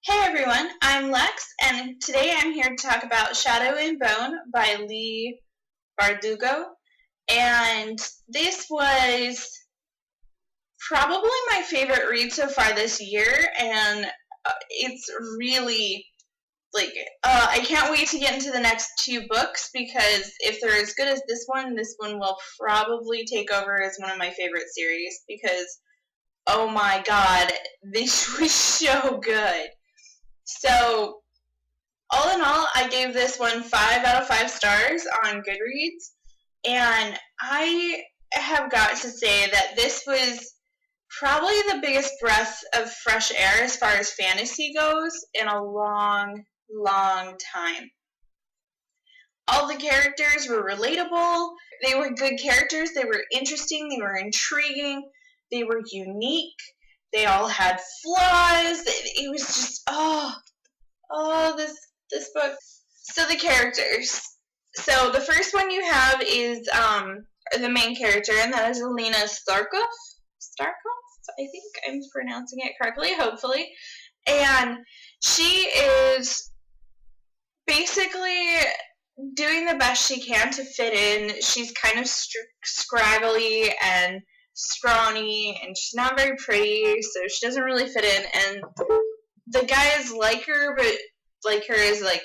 Hey everyone, I'm Lex, and today I'm here to talk about Shadow and Bone by Leigh Bardugo. And this was probably my favorite read so far this year, and it's really, I can't wait to get into the next two books, because if they're as good as this one will probably take over as one of my favorite series, because, oh my god, this was so good. So, all in all, I gave this one 5 out of 5 stars on Goodreads, and I have got to say that this was probably the biggest breath of fresh air as far as fantasy goes in a long, long time. All the characters were relatable, they were good characters, they were interesting, they were intriguing, they were unique, they all had flaws, it was just, this book. So the characters. So the first one you have is the main character, and that is Alina Starkov. I think I'm pronouncing it correctly, hopefully. And she is basically doing the best she can to fit in. She's kind of scraggly and scrawny, and she's not very pretty, so she doesn't really fit in. And the guys like her, but like her is like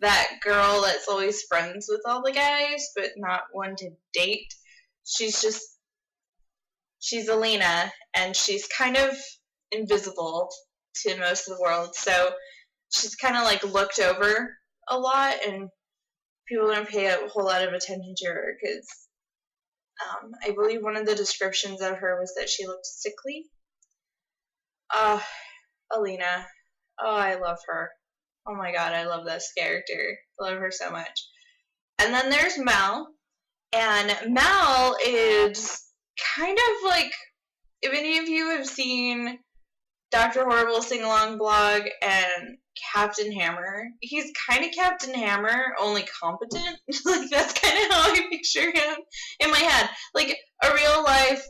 that girl that's always friends with all the guys, but not one to date. She's Alina, and she's kind of invisible to most of the world, so she's kind of like looked over a lot, and people don't pay a whole lot of attention to her, because I believe one of the descriptions of her was that she looked sickly. Alina. Oh, I love her. Oh my god, I love this character. I love her so much. And then there's Mel. And Mel is kind of like, if any of you have seen Dr. Horrible Sing-Along blog and Captain Hammer, he's kind of Captain Hammer, only competent. Like, that's kind of how I picture him in my head. Like, a real-life,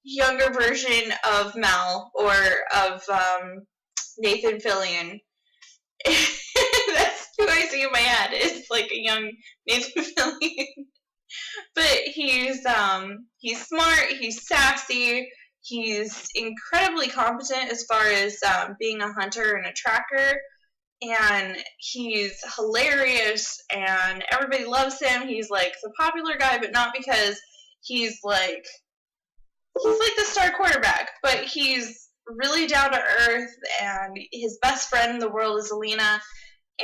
younger version of Mel, or of Nathan Fillion. That's who I see in my head, is like a young Nathan Fillion. But he's smart, he's sassy, he's incredibly competent as far as being a hunter and a tracker, and he's hilarious, and everybody loves him. He's like the popular guy, but not because he's like the star quarterback, but he's really down to earth, and his best friend in the world is Alina,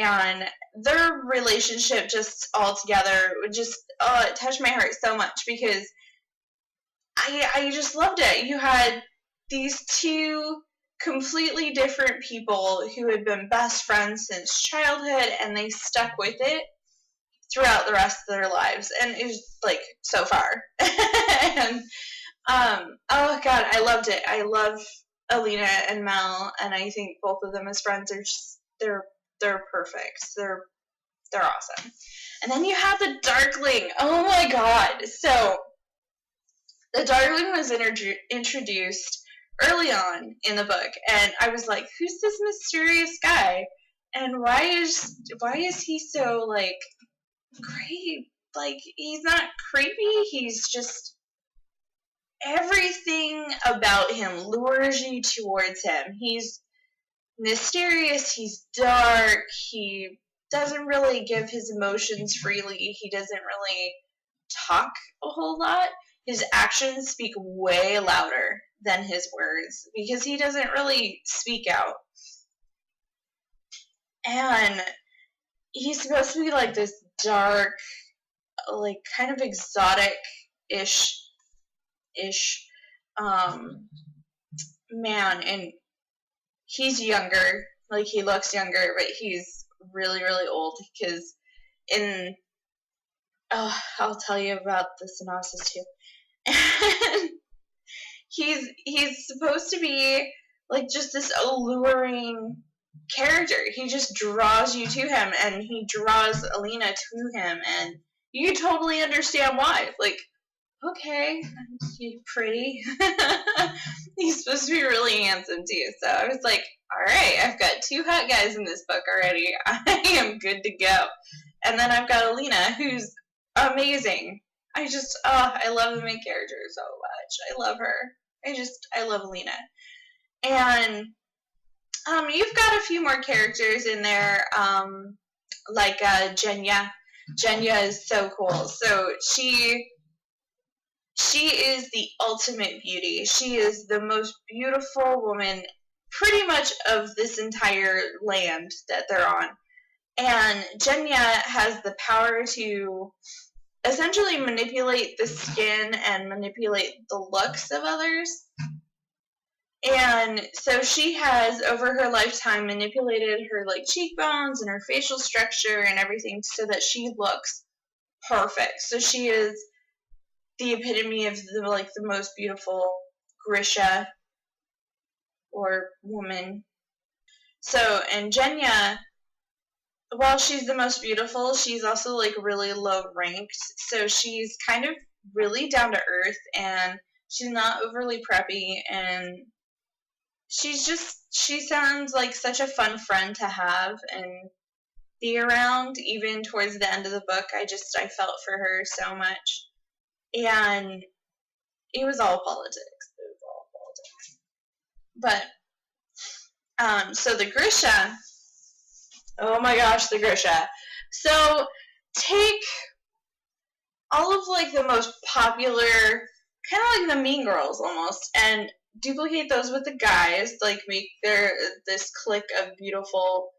and their relationship just all together just it touched my heart so much, because I just loved it. You had these two completely different people who had been best friends since childhood, and they stuck with it throughout the rest of their lives, and it was like so far. And oh god, I loved it. I love Alina and Mel, and I think both of them as friends are just they're perfect. They're awesome. And then you have the Darkling. Oh my god. So the Darkling was introduced early on in the book, and I was like, who's this mysterious guy? And why is he so like great? Like, he's not creepy, he's just, everything about him lures you towards him. He's mysterious, he's dark, he doesn't really give his emotions freely, he doesn't really talk a whole lot. His actions speak way louder than his words, because he doesn't really speak out. And he's supposed to be like this dark, like kind of exotic-ish man, and he's younger, like he looks younger, but he's really, really old, because I'll tell you about the synopsis too. And he's supposed to be like just this alluring character. He just draws you to him, and he draws Alina to him, and you totally understand why. Like, okay, he's pretty. He's supposed to be really handsome too. So I was like, all right, I've got 2 hot guys in this book already. I am good to go. And then I've got Alina, who's amazing. I love the main character so much. I love her. I love Alina. And you've got a few more characters in there, like Genya. Genya is so cool. So she is the ultimate beauty. She is the most beautiful woman pretty much of this entire land that they're on. And Genya has the power to essentially manipulate the skin and manipulate the looks of others. And so she has, over her lifetime, manipulated her like cheekbones and her facial structure and everything so that she looks perfect. So she is the epitome of the most beautiful Grisha or woman. So, and Genya, while she's the most beautiful, she's also like really low ranked. So she's kind of really down to earth, and she's not overly preppy, and she sounds like such a fun friend to have and be around. Even towards the end of the book, I felt for her so much. And it was all politics. But, so the Grisha, oh my gosh, the Grisha. So, take all of, like, the most popular, kind of like the Mean Girls, almost, and duplicate those with the guys, like, make this clique of beautiful,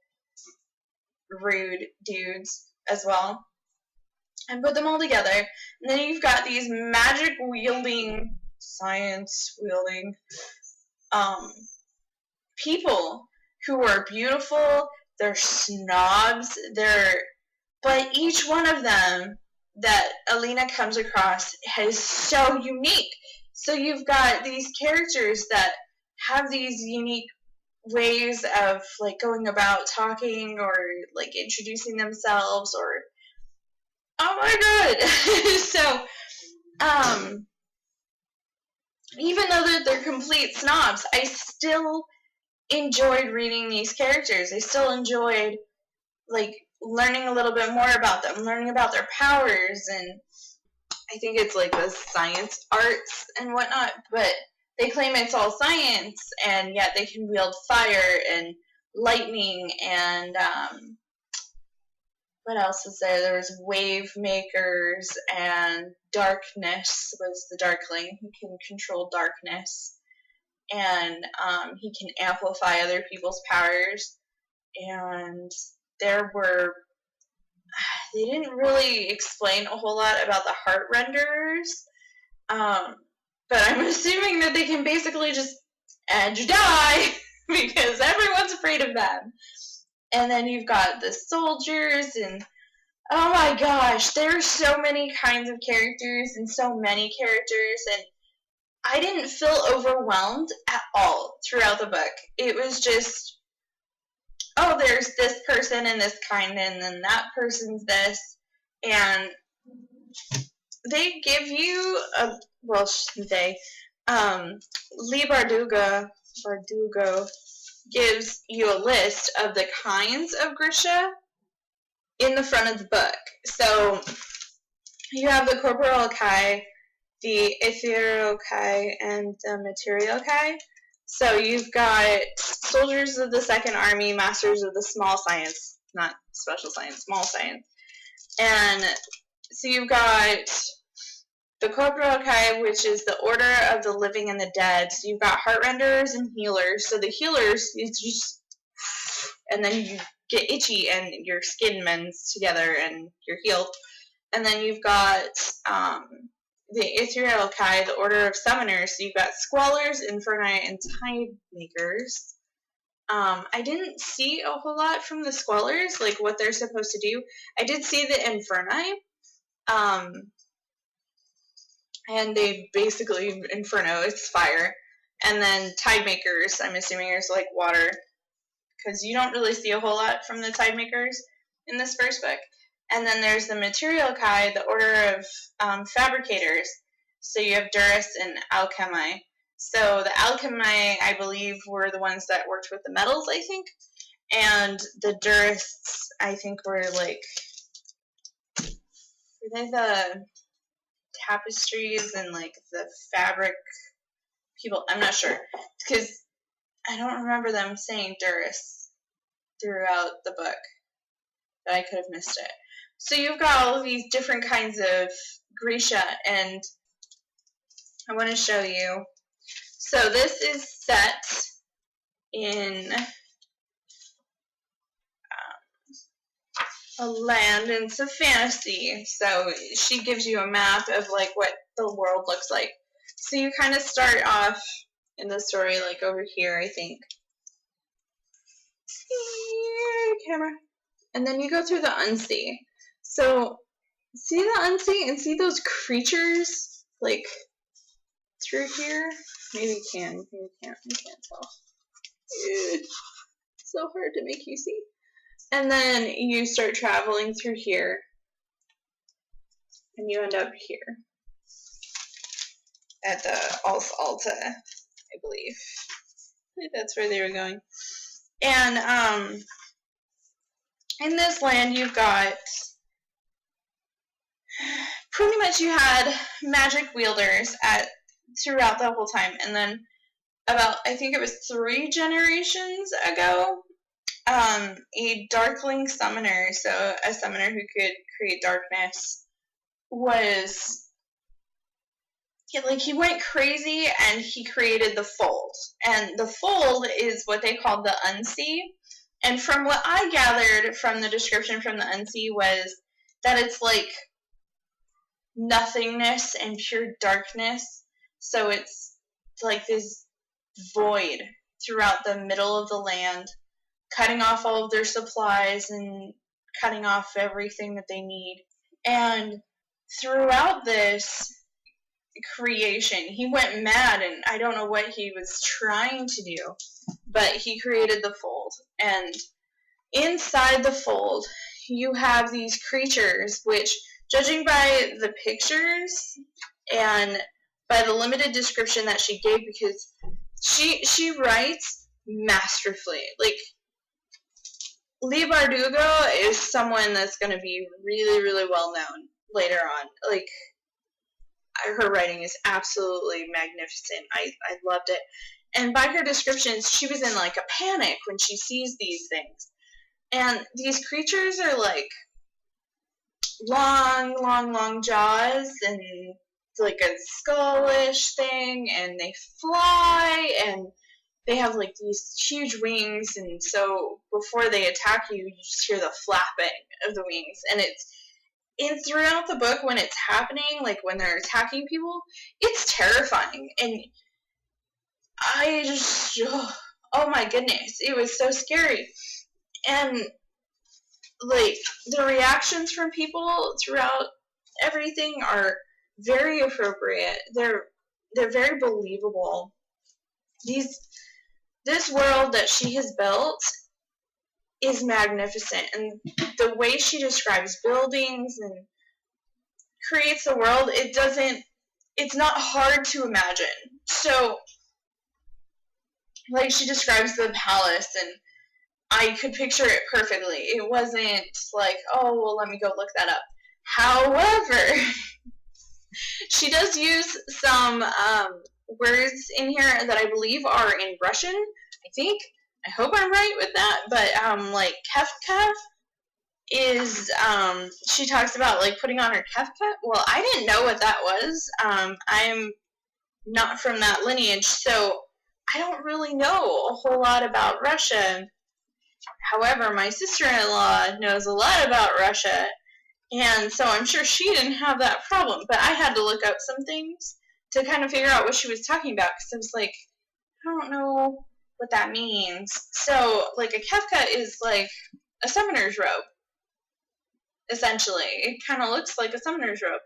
rude dudes as well, and put them all together, and then you've got these magic-wielding, science-wielding, people who are beautiful, they're snobs, but each one of them that Alina comes across is so unique. So you've got these characters that have these unique ways of like going about talking or like introducing themselves or oh my god. So even though they're complete snobs, I still enjoyed reading these characters. I still enjoyed like learning a little bit more about them, learning about their powers, and I think it's like the science arts and whatnot, but they claim it's all science, and yet they can wield fire and lightning and what else was there? There was wave makers, and darkness was the darkling who can control darkness, and he can amplify other people's powers. And they didn't really explain a whole lot about the heart renderers, but I'm assuming that they can basically just edge die because everyone's afraid of them. And then you've got the soldiers, and oh my gosh, there's so many kinds of characters and so many characters, and I didn't feel overwhelmed at all throughout the book. It was just, oh, there's this person and this kind, and then that person's this, and they give you Leigh Bardugo gives you a list of the kinds of Grisha in the front of the book. So you have the Corporeal Kai, the Ethereal Kai, and the Material Kai. So you've got soldiers of the Second Army, masters of the small science, not special science, small science. And so you've got the Corporeal Kai, which is the order of the living and the dead. So you've got heart renderers and healers. So the healers, is just, and then you get itchy and your skin mends together and you're healed. And then you've got the Ethereal Kai, the order of summoners. So you've got Squallers, Inferni, and Tide Makers. I didn't see a whole lot from the Squallers, like what they're supposed to do. I did see the Inferni. And they basically, Inferno, it's fire. And then Tide Makers, I'm assuming, is like water. Because you don't really see a whole lot from the Tide Makers in this first book. And then there's the Material Kai, the order of fabricators. So you have Duras and Alchemy. So the Alchemy, I believe, were the ones that worked with the metals, I think. And the Durists, I think, were like, were they the tapestries and like the fabric people? I'm not sure, because I don't remember them saying Duras throughout the book, but I could have missed it. So you've got all of these different kinds of Grisha, and I want to show you. So this is set in a land, and it's a fantasy. So she gives you a map of like what the world looks like. So you kind of start off in the story like over here, I think. Camera. And then you go through the Unsea. So see the Unsea and see those creatures like through here? Maybe you can. Maybe you can't. You can't tell. It's so hard to make you see. And then you start traveling through here. And you end up here. At the Alta, I believe. I think that's where they were going. And in this land you've got, pretty much you had magic wielders throughout the whole time. And then about, I think it was 3 generations ago, a darkling summoner, so a summoner who could create darkness, he went crazy and he created the Fold. And the Fold is what they call the Unsea. And from what I gathered from the description from the Unsea was that it's like nothingness and pure darkness. So it's like this void throughout the middle of the land, cutting off all of their supplies and cutting off everything that they need. And throughout this creation, he went mad, and I don't know what he was trying to do, but he created the Fold. And inside the Fold, you have these creatures, which, judging by the pictures and by the limited description that she gave, because she writes masterfully. Like, Leigh Bardugo is someone that's going to be really, really well known later on. Like, her writing is absolutely magnificent. I loved it. And by her descriptions, she was in like a panic when she sees these things. And these creatures are like long jaws and like a skullish thing, and they fly, and they have like these huge wings, and so before they attack you, you just hear the flapping of the wings. And throughout the book, when it's happening, like when they're attacking people, it's terrifying. And I just, oh my goodness, it was so scary. And like the reactions from people throughout everything are very appropriate. They're very believable. This world that she has built is magnificent, and the way she describes buildings and creates the world, it's not hard to imagine. So, like, she describes the palace, and I could picture it perfectly. It wasn't like, oh, well, let me go look that up. However, she does use some words in here that I believe are in Russian, I think. I hope I'm right with that, but like kefkef is, she talks about like putting on her kefkef. Well, I didn't know what that was. I'm not from that lineage, so I don't really know a whole lot about Russia. However, my sister-in-law knows a lot about Russia, and so I'm sure she didn't have that problem, but I had to look up some things to kind of figure out what she was talking about, because I was like, I don't know what that means. So, like, a kefka is like a summoner's robe, essentially. It kind of looks like a summoner's robe,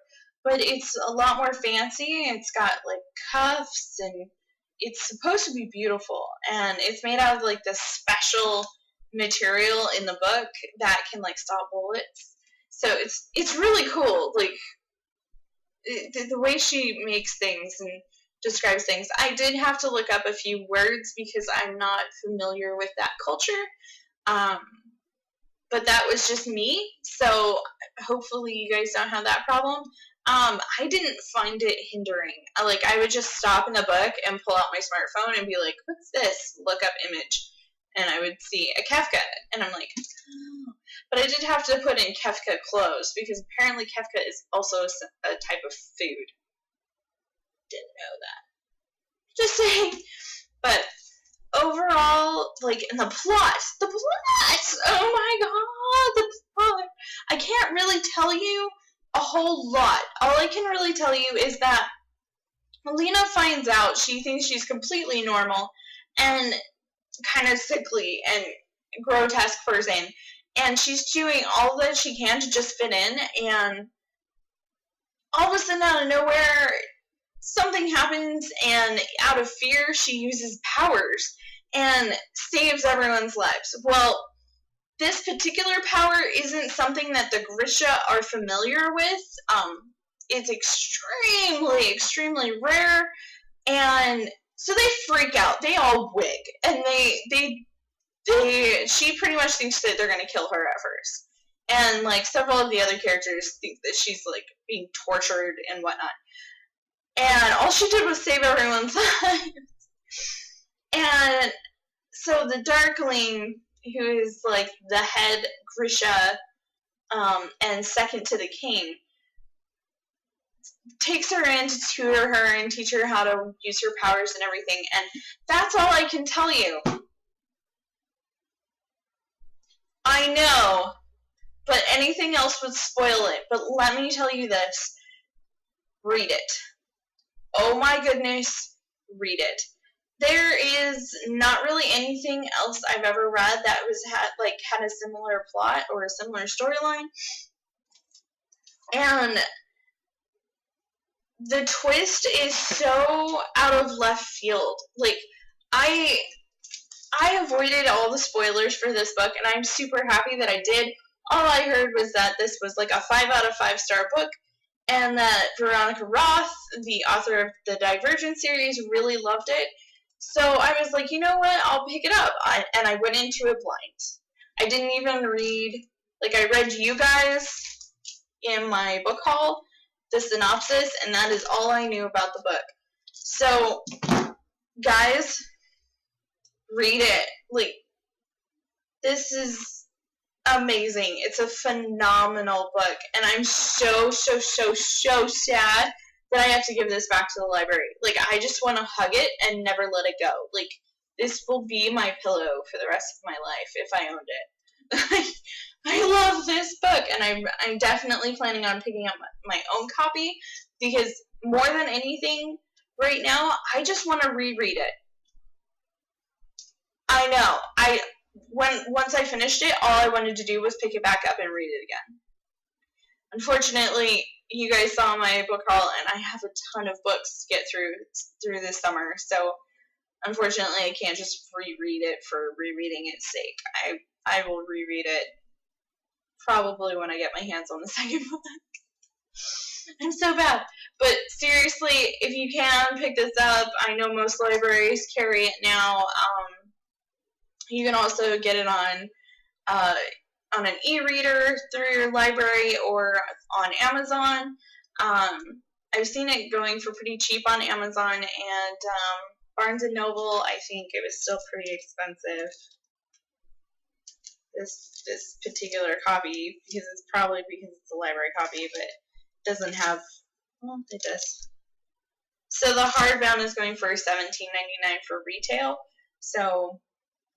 but it's a lot more fancy. It's got, like, cuffs, and it's supposed to be beautiful, and it's made out of, like, this special material in the book that can, like, stop bullets. So it's really cool. Like, the way she makes things and describes things. I did have to look up a few words because I'm not familiar with that culture. But that was just me, so hopefully you guys don't have that problem. I didn't find it hindering. I would just stop in the book and pull out my smartphone and be like, what's this? Look up image. And I would see a Kefka, and I'm like, oh. But I did have to put in Kefka clothes, because apparently Kefka is also a type of food. Didn't know that. Just saying. But overall, in the plot, oh my god, the plot. I can't really tell you a whole lot. All I can really tell you is that Lena finds out she thinks she's completely normal and kind of sickly and grotesque person, and she's doing all that she can to just fit in, and all of a sudden out of nowhere something happens, and out of fear she uses powers and saves everyone's lives. Well, this particular power isn't something that the Grisha are familiar with. It's extremely, extremely rare, and so they freak out. They all wig, and she pretty much thinks that they're going to kill her at first. And, several of the other characters think that she's, being tortured and whatnot. And all she did was save everyone's lives. And so the Darkling, who is, the head Grisha, and second to the king, takes her in to tutor her and teach her how to use her powers and everything. And that's all I can tell you. I know, but anything else would spoil it. But let me tell you this. Read it. Oh my goodness, read it. There is not really anything else I've ever read that had a similar plot or a similar storyline. And the twist is so out of left field. I avoided all the spoilers for this book, and I'm super happy that I did. All I heard was that this was a 5 out of 5 star book, and that Veronica Roth, the author of the Divergent series, really loved it. So I was like, you know what, I'll pick it up. And I went into it blind. I didn't even read, I read you guys in my book haul, the synopsis, and that is all I knew about the book. So, guys, read it. This is amazing. It's a phenomenal book, and I'm so sad that I have to give this back to the library. I just want to hug it and never let it go. This will be my pillow for the rest of my life if I owned it. I love this book, and I'm definitely planning on picking up my own copy, because more than anything right now, I just want to reread it. I know. Once I finished it, all I wanted to do was pick it back up and read it again. Unfortunately, you guys saw my book haul, and I have a ton of books to get through this summer, so unfortunately I can't just reread it for rereading its sake. I will reread it probably when I get my hands on the second book. I'm so bad. But seriously, if you can pick this up, I know most libraries carry it now. You can also get it on an e-reader through your library or on Amazon. I've seen it going for pretty cheap on Amazon, and Barnes & Noble, I think it was still pretty expensive. This particular copy, because it's a library copy, but it doesn't have, well, it does. So the hardbound is going for $17.99 for retail. So,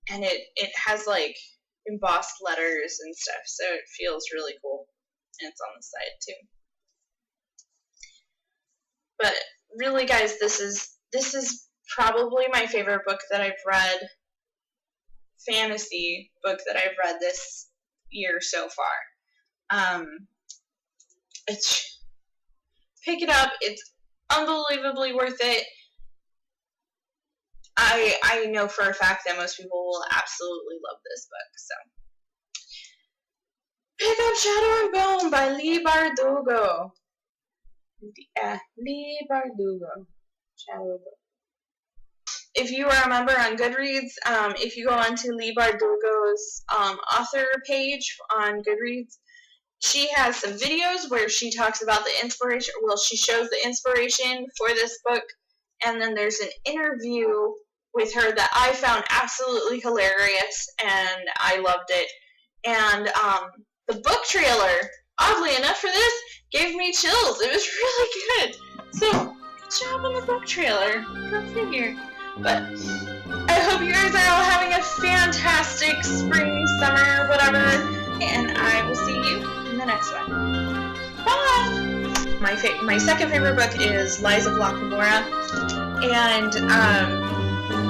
and it has embossed letters and stuff, so it feels really cool. And it's on the side too. But really, guys, this is probably my favorite book that I've read, fantasy book that I've read this year so far. Pick it up. It's unbelievably worth it. I know for a fact that most people will absolutely love this book. So, pick up Shadow and Bone by Leigh Bardugo. Leigh Bardugo. Shadow Book. If you are a member on Goodreads, if you go onto Leigh Bardugo's author page on Goodreads, she has some videos where she talks about the inspiration. Well, she shows the inspiration for this book, and then there's an interview with her that I found absolutely hilarious, and I loved it. And the book trailer, oddly enough for this, gave me chills. It was really good. So, good job on the book trailer. Go figure. But I hope you guys are all having a fantastic spring, summer, whatever, and I will see you in the next one. Bye! My second favorite book is Lies of Lockamora, and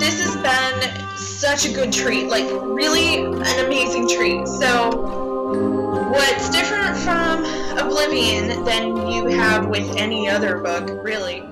this has been such a good treat, like really an amazing treat. So what's different from Oblivion than you have with any other book, really,